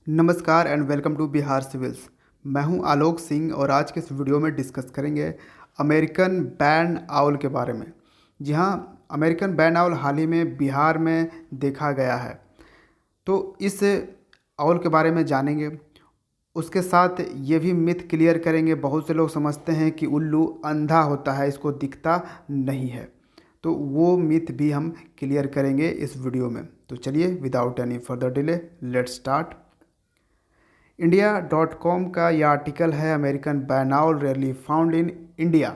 नमस्कार and welcome to Bihar civils. मैं हूं आलोक सिंह और आज के इस वीडियो में डिस्कस करेंगे अमेरिकन बैन आउल के बारे में। जी हाँ, अमेरिकन बैन आउल हाल ही में बिहार में देखा गया है। तो इस आउल के बारे में जानेंगे। उसके साथ ये भी मिथ क्लियर करेंगे। बहुत से लोग समझते हैं कि उल्लू अंधा होता है, इसको दिखता नहीं है। तो वो मिथ भी हम क्लियर करेंगे इस वीडियो में। तो चलिए without any further delay let's start. India dot com का यह आर्टिकल है, American barn owl rarely found in India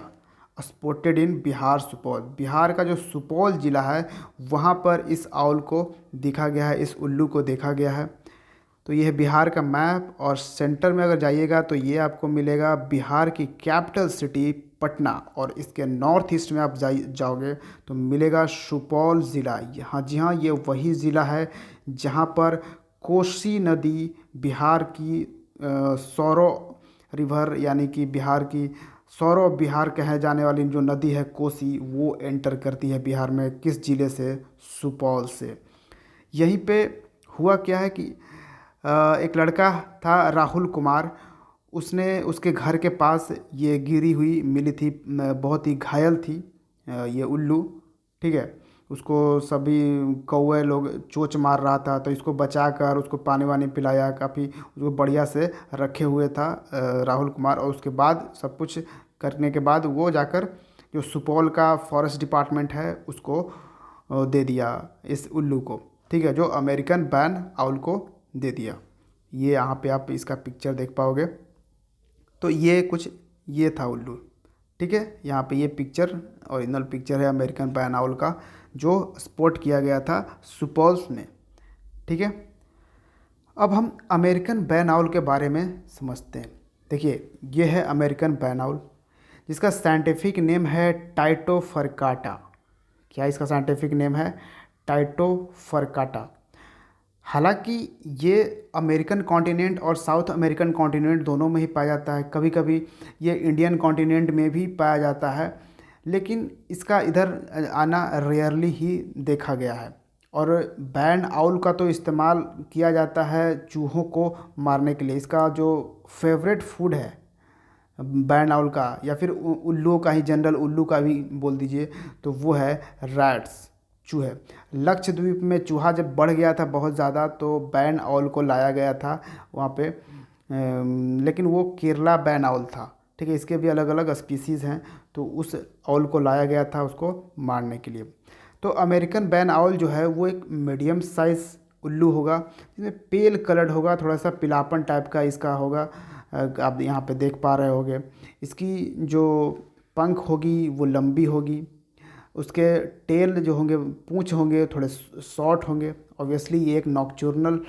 spotted in Bihar Supaul. Bihar का जो सुपौल ज़िला है वहाँ पर इस आउल को देखा गया है, इस उल्लू को देखा गया है। तो यह है बिहार का मैप और सेंटर में अगर जाइएगा तो ये आपको मिलेगा बिहार की कैपिटल सिटी पटना, और इसके नॉर्थ ईस्ट में आप जाओगे तो मिलेगा सुपौल ज़िला। यहाँ जी हाँ, ये वही ज़िला है जहाँ पर कोसी नदी बिहार की सौरो रिवर यानी कि बिहार की सौरव बिहार कहे जाने वाली जो नदी है कोसी, वो एंटर करती है बिहार में। किस ज़िले से? सुपौल से। यहीं पे हुआ क्या है कि एक लड़का था राहुल कुमार, उसने उसके घर के पास ये गिरी हुई मिली थी, बहुत ही घायल थी ये उल्लू। ठीक है, उसको सभी कौवे लोग चोंच मार रहा था, तो इसको बचाकर उसको पानी वानी पिलाया, काफ़ी उसको बढ़िया से रखे हुए था राहुल कुमार। और उसके बाद सब कुछ करने के बाद वो जाकर जो सुपौल का फॉरेस्ट डिपार्टमेंट है उसको दे दिया इस उल्लू को। ठीक है, जो अमेरिकन बैन आउल को दे दिया। ये यहाँ पे आप इसका पिक्चर देख पाओगे। तो ये कुछ ये था उल्लू। ठीक है, यहाँ पे ये पिक्चर ओरिजिनल पिक्चर है अमेरिकन बैन आउल का, जो स्पॉट किया गया था सुपौल्स में। ठीक है, अब हम अमेरिकन बैन आउल के बारे में समझते हैं। देखिए, ये है अमेरिकन बैन आउल, जिसका साइंटिफिक नेम है टाइटोफरकाटा। क्या इसका साइंटिफिक नेम है? टाइटोफरकाटा। हालांकि ये अमेरिकन कॉन्टिनेंट और साउथ अमेरिकन कॉन्टिनेंट दोनों में ही पाया जाता है। कभी कभी ये इंडियन कॉन्टिनेंट में भी पाया जाता है, लेकिन इसका इधर आना रेयरली ही देखा गया है। और बैन आउल का तो इस्तेमाल किया जाता है चूहों को मारने के लिए। इसका जो फेवरेट फूड है बैन आउल का, या फिर उल्लुओं का ही, जनरल उल्लू का भी बोल दीजिए, तो वो है रैट्स, चूहे। लक्षद्वीप में चूहा जब बढ़ गया था बहुत ज़्यादा, तो बैन आउल को लाया गया था वहाँ पे। लेकिन वो केरला बैन आउल था। ठीक है, इसके भी अलग अलग स्पीसीज़ हैं, तो उस आउल को लाया गया था उसको मारने के लिए। तो अमेरिकन बैन आउल जो है वो एक मीडियम साइज़ उल्लू होगा, जिसमें पेल कलर्ड होगा, थोड़ा सा पिलापन टाइप का इसका होगा। आप यहाँ पे देख पा रहे होगे। इसकी जो पंख होगी वो लंबी होगी। उसके टेल जो होंगे, पूँछ होंगे, थोड़े शॉर्ट होंगे। ऑब्वियसली ये एक नॉकचूर्नल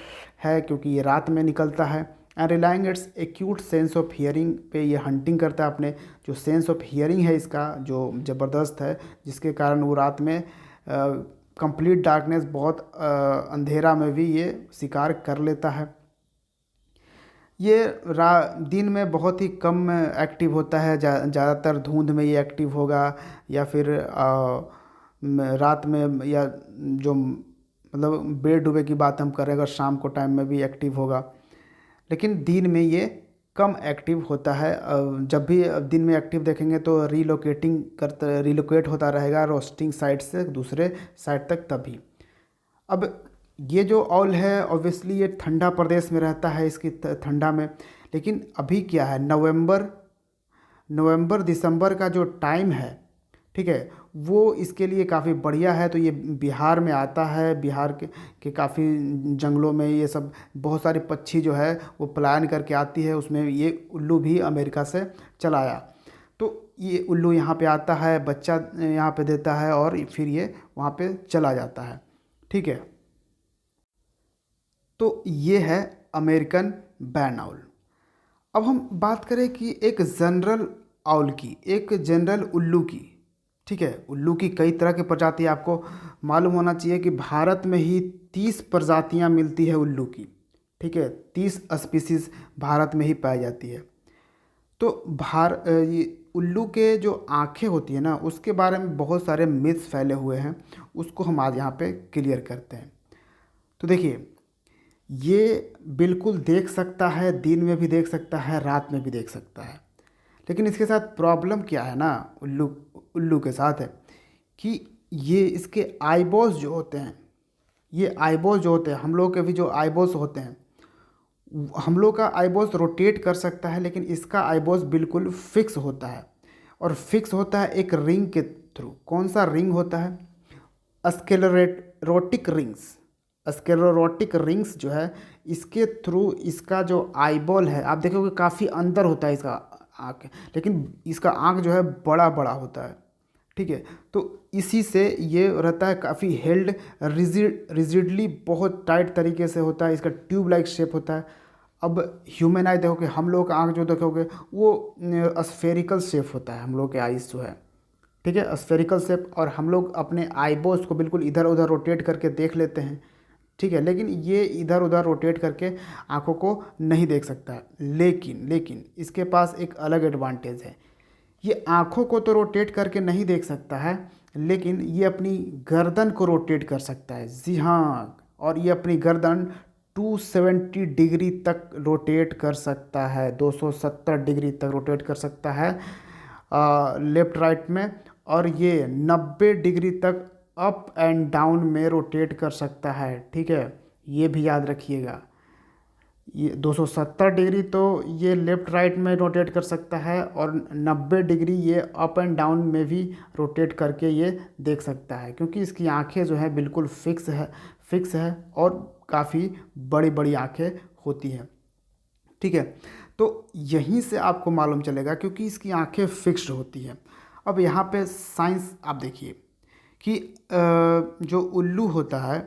है क्योंकि ये रात में निकलता है। And relying it's acute sense of hearing पे ये हंटिंग करता है। अपने जो सेंस ऑफ हियरिंग है इसका जो ज़बरदस्त है, जिसके कारण वो रात में कंप्लीट डार्कनेस, बहुत अंधेरा में भी ये शिकार कर लेता है। ये दिन में बहुत ही कम एक्टिव होता है, ज़्यादातर धुंध में ये एक्टिव होगा, या फिर रात में, या जो मतलब बेर डूबे की बात हम करें अगर शाम को टाइम में भी एक्टिव होगा। लेकिन दिन में ये कम एक्टिव होता है। जब भी दिन में एक्टिव देखेंगे तो रिलोकेट होता रहेगा रोस्टिंग साइड से दूसरे साइड तक तभी। अब ये जो ऑल है ऑब्वियसली ये ठंडा प्रदेश में रहता है, इसकी ठंडा में। लेकिन अभी क्या है, नवंबर दिसंबर का जो टाइम है, ठीक है, वो इसके लिए काफ़ी बढ़िया है। तो ये बिहार में आता है। बिहार के काफ़ी जंगलों में ये सब बहुत सारे पक्षी जो है वो पलायन करके आती है, उसमें ये उल्लू भी अमेरिका से चला आया। तो ये उल्लू यहाँ पे आता है, बच्चा यहाँ पे देता है, और फिर ये वहाँ पे चला जाता है। ठीक है, तो ये है अमेरिकन बैन आउल। अब हम बात करें कि एक जनरल आउल की, एक जनरल उल्लू की। ठीक है, उल्लू की कई तरह की प्रजाति आपको मालूम होना चाहिए कि भारत में ही 30 प्रजातियां मिलती है उल्लू की। ठीक है, 30 स्पीसीज भारत में ही पाई जाती है। तो ये उल्लू के जो आँखें होती है ना, उसके बारे में बहुत सारे मिथ्स फैले हुए हैं, उसको हम आज यहाँ पे क्लियर करते हैं। तो देखिए, ये बिल्कुल देख सकता है, दिन में भी देख सकता है, रात में भी देख सकता है। लेकिन इसके साथ प्रॉब्लम क्या है ना, उल्लू उल्लू के साथ है कि ये इसके आईबॉल्स जो होते हैं, ये आईबॉल्स जो होते हैं, हम लोग के भी जो आईबॉल्स होते हैं, हम लोग का आईबॉल्स रोटेट कर सकता है, लेकिन इसका आईबॉल्स बिल्कुल फिक्स होता है। और फिक्स होता है एक रिंग के थ्रू। कौन सा रिंग होता है? Sclerotic rings. स्क्लेरोटिक रिंग्स जो है, इसके थ्रू इसका जो आईबॉल है, आप देखोगे काफ़ी अंदर होता है इसका आँख, लेकिन इसका आँख जो है बड़ा बड़ा होता है। ठीक है, तो इसी से ये रहता है काफ़ी हेल्ड, रिजिडली, बहुत टाइट तरीके से होता है, इसका ट्यूब लाइक शेप होता है। अब ह्यूमन आई देखोगे, हम लोग का आँख जो देखोगे वो स्फेरिकल शेप होता है, हम लोग के आइज़ जो है। ठीक है, स्फेरिकल शेप, और हम लोग अपने आईबॉल्स को बिल्कुल इधर उधर रोटेट करके देख लेते हैं। ठीक है, लेकिन ये इधर उधर रोटेट करके आँखों को नहीं देख सकता है। लेकिन लेकिन इसके पास एक अलग एडवांटेज है। ये आँखों को तो रोटेट करके नहीं देख सकता है, लेकिन ये अपनी गर्दन को रोटेट कर सकता है। जी हाँ, और ये अपनी गर्दन 270 डिग्री तक रोटेट कर सकता है, 270 डिग्री तक रोटेट कर सकता है लेफ़्ट राइट में। और ये 90 डिग्री तक अप एंड डाउन में रोटेट कर सकता है। ठीक है, ये भी याद रखिएगा। ये 270 डिग्री तो ये लेफ़्ट राइट में रोटेट कर सकता है, और 90 डिग्री ये अप एंड डाउन में भी रोटेट करके ये देख सकता है, क्योंकि इसकी आंखें जो है बिल्कुल फिक्स है और काफ़ी बड़ी बड़ी आंखें होती हैं। ठीक है, तो यहीं से आपको मालूम चलेगा, क्योंकि इसकी आंखें फिक्स्ड होती हैं। अब यहाँ पे साइंस आप देखिए कि जो उल्लू होता है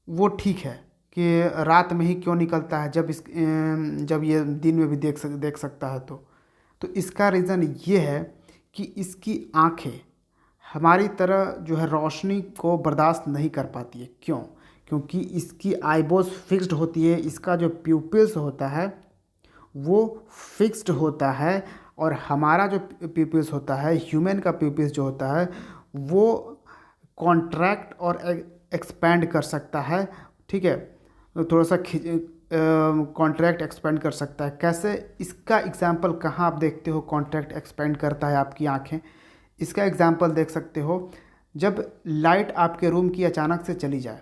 वो ठीक है कि रात में ही क्यों निकलता है, जब ये दिन में भी देख सकता है। तो इसका रीज़न ये है कि इसकी आंखें हमारी तरह जो है रोशनी को बर्दाश्त नहीं कर पाती है। क्यों? क्योंकि इसकी आईबॉल्स फिक्स्ड होती है, इसका जो प्यूपिल्स होता है वो फिक्स्ड होता है, और हमारा जो प्यूपिल्स होता है, ह्यूमन का प्यूपिल्स जो होता है, वो कॉन्ट्रैक्ट और एक्सपैंड कर सकता है। ठीक है, तो थोड़ा सा कॉन्ट्रैक्ट एक्सपेंड कर सकता है। कैसे? इसका एग्जांपल कहाँ आप देखते हो कॉन्ट्रैक्ट एक्सपेंड करता है आपकी आंखें? इसका एग्जांपल देख सकते हो जब लाइट आपके रूम की अचानक से चली जाए।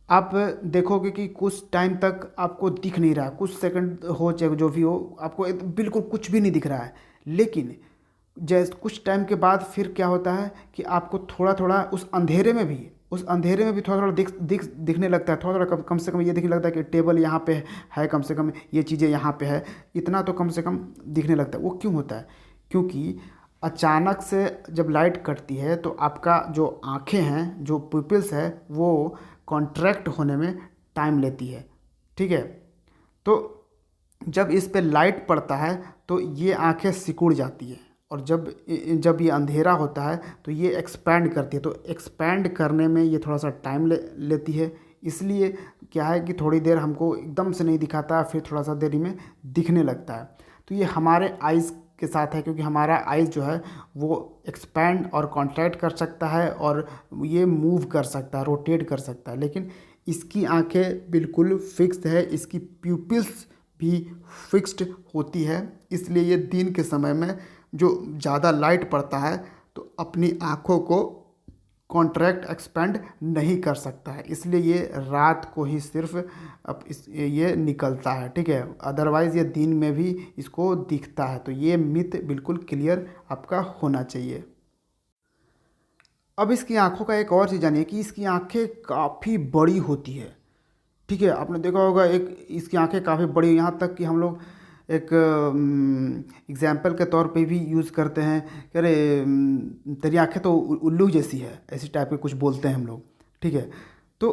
आप देखोगे कि कुछ टाइम तक आपको दिख नहीं रहा, कुछ सेकंड हो चाहे जो भी हो, आपको बिल्कुल कुछ भी नहीं दिख रहा है। लेकिन जैसे कुछ टाइम के बाद फिर क्या होता है कि आपको थोड़ा थोड़ा उस अंधेरे में भी थोड़ा थोड़ा दिखने लगता है। थोड़ा थोड़ा कम से कम ये दिखने लगता है कि टेबल यहाँ पे है, कम से कम ये चीज़ें यहाँ पे है, इतना तो कम से कम दिखने लगता है। वो क्यों होता है? क्योंकि अचानक से जब लाइट कटती है तो आपका जो आँखें हैं, जो पिपल्स है, वो कॉन्ट्रैक्ट होने में टाइम लेती है। ठीक है, तो जब इस पे लाइट पड़ता है तो ये आंखें सिकुड़ जाती है, और जब ये अंधेरा होता है तो ये एक्सपैंड करती है। तो एक्सपैंड करने में ये थोड़ा सा टाइम लेती है। इसलिए क्या है कि थोड़ी देर हमको एकदम से नहीं दिखाता, फिर थोड़ा सा देरी में दिखने लगता है। तो ये हमारे आइज़ के साथ है, क्योंकि हमारा आइज़ जो है वो एक्सपैंड और कॉन्ट्रैक्ट कर सकता है, और ये मूव कर सकता है, रोटेट कर सकता है। लेकिन इसकी आंखें बिल्कुल फिक्स्ड है, इसकी प्यूपिल्स भी फिक्स्ड होती है। इसलिए ये दिन के समय में जो ज़्यादा लाइट पड़ता है तो अपनी आँखों को कॉन्ट्रैक्ट एक्सपेंड नहीं कर सकता है, इसलिए ये रात को ही सिर्फ ये निकलता है। ठीक है, अदरवाइज़ ये दिन में भी इसको दिखता है। तो ये मिथ बिल्कुल क्लियर आपका होना चाहिए। अब इसकी आँखों का एक और चीज़ जानिए कि इसकी आँखें काफ़ी बड़ी होती है। ठीक है, आपने देखा होगा एक इसकी आंखें काफ़ी बड़ी, यहाँ तक कि हम लोग एक एग्जाम्पल के तौर पे भी यूज़ करते हैं कि अरे तेरी आंखें तो उल्लू जैसी है, ऐसी टाइप के कुछ बोलते हैं हम लोग। ठीक है, तो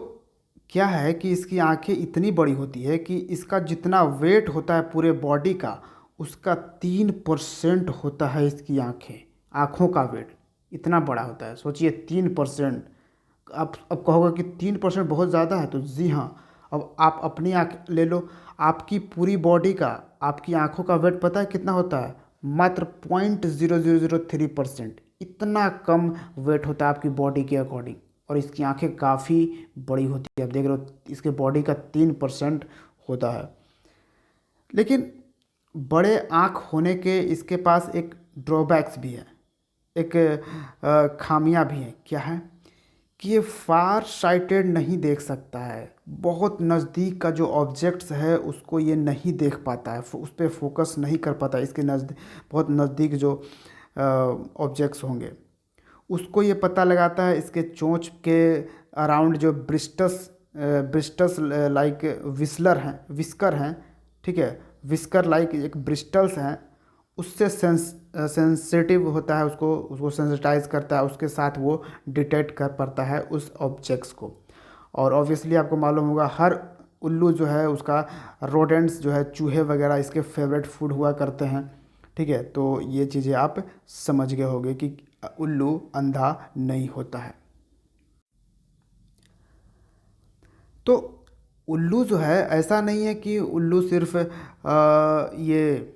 क्या है कि इसकी आंखें इतनी बड़ी होती है कि इसका जितना वेट होता है पूरे बॉडी का, उसका 3% होता है इसकी आँखों का वेट। इतना बड़ा होता है, सोचिए 3%। आप अब कहोगे कि 3% बहुत ज़्यादा है, तो जी हाँ। अब आप अपनी आँख ले लो, आपकी पूरी बॉडी का, आपकी आँखों का वेट पता है कितना होता है? मात्र 0.0003%। इतना कम वेट होता है आपकी बॉडी के अकॉर्डिंग। और इसकी आंखें काफ़ी बड़ी होती है। आप देख रहे हो इसके बॉडी का 3% होता है। लेकिन बड़े आँख होने के इसके पास एक ड्रॉबैक्स भी है, एक खामियां भी हैं। क्या है कि ये फार साइटेड नहीं देख सकता है। बहुत नज़दीक का जो ऑब्जेक्ट्स है उसको ये नहीं देख पाता है, उस पर फोकस नहीं कर पाता। इसके बहुत नज़दीक जो ऑब्जेक्ट्स होंगे उसको ये पता लगाता है इसके चोंच के अराउंड जो ब्रिस्टस लाइक विस्कर हैं, ठीक है, विस्कर लाइक एक ब्रिस्टल्स हैं, उससे सेंसिटिव होता है, उसको उसको सेंसिटाइज करता है, उसके साथ वो डिटेक्ट कर पाता है उस ऑब्जेक्ट्स को। और ऑब्वियसली आपको मालूम होगा हर उल्लू जो है उसका रोडेंट्स जो है चूहे वगैरह इसके फेवरेट फूड हुआ करते हैं, ठीक है। तो ये चीज़ें आप समझ गए होंगे कि उल्लू अंधा नहीं होता है। तो उल्लू जो है ऐसा नहीं है कि उल्लू सिर्फ ये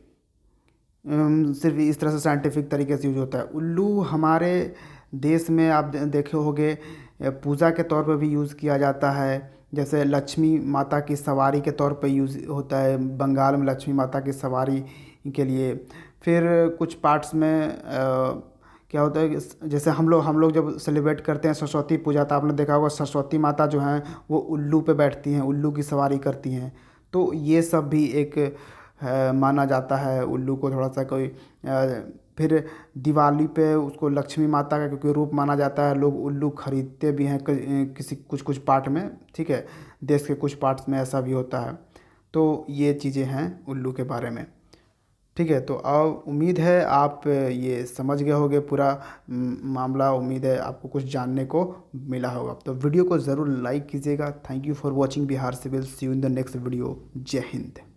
सिर्फ इस तरह से साइंटिफिक तरीके से यूज होता है। उल्लू हमारे देश में आप देखे होंगे पूजा के तौर पर भी यूज़ किया जाता है। जैसे लक्ष्मी माता की सवारी के तौर पर यूज़ होता है, बंगाल में लक्ष्मी माता की सवारी के लिए। फिर कुछ पार्ट्स में क्या होता है कि जैसे हम लोग जब सेलिब्रेट करते हैं सरस्वती पूजा, तो आपने देखा होगा सरस्वती माता जो हैं वो उल्लू पे बैठती हैं, उल्लू की सवारी करती हैं। तो ये सब भी एक माना जाता है उल्लू को थोड़ा सा कोई फिर दिवाली पे उसको लक्ष्मी माता का क्योंकि रूप माना जाता है, लोग उल्लू खरीदते भी हैं किसी कुछ कुछ पार्ट में, ठीक है। देश के कुछ पार्ट्स में ऐसा भी होता है। तो ये चीज़ें हैं उल्लू के बारे में, ठीक है। तो अब उम्मीद है आप ये समझ गए होंगे पूरा मामला। उम्मीद है आपको कुछ जानने को मिला होगा। तो वीडियो को ज़रूर लाइक कीजिएगा। Thank you for watching Bihar civil. See you in the next video. जय हिंद।